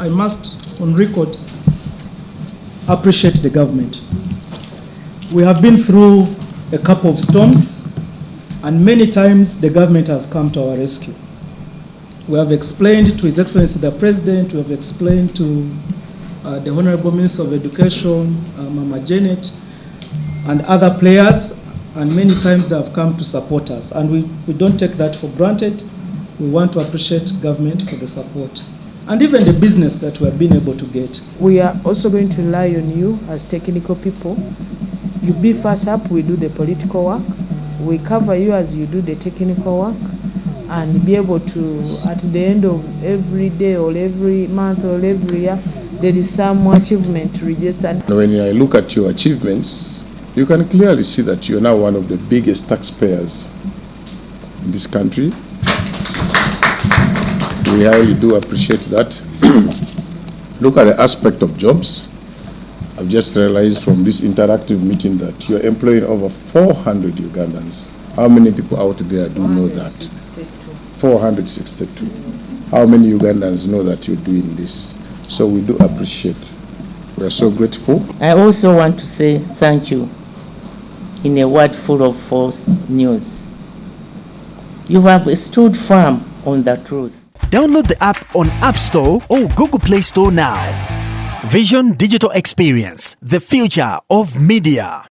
I must, on record, appreciate the government. We have been through a couple of storms, and many times the government has come to our rescue. We have explained to His Excellency the President, we have explained to the Honorable Minister of Education, Mama Janet, and other players, and many times they have come to support us. And we don't take that for granted. We want to appreciate government for the support. And even the business that we have been able to get. We are also going to rely on you as technical people. You beef us up, we do the political work. We cover you as you do the technical work, and be able to, at the end of every day or every month or every year, there is some achievement registered. When I look at your achievements, you can clearly see that you're now one of the biggest taxpayers in this country. We highly do appreciate that. Look at the aspect of jobs. I've just realized from this interactive meeting that you're employing over 400 Ugandans. How many people out there do know that? 462. How many Ugandans know that you're doing this? So we do appreciate. We are so grateful. I also want to say thank you in a world full of false news. You have stood firm on the truth. Download the app on App Store or Google Play Store now. Vision Digital Experience, the future of media.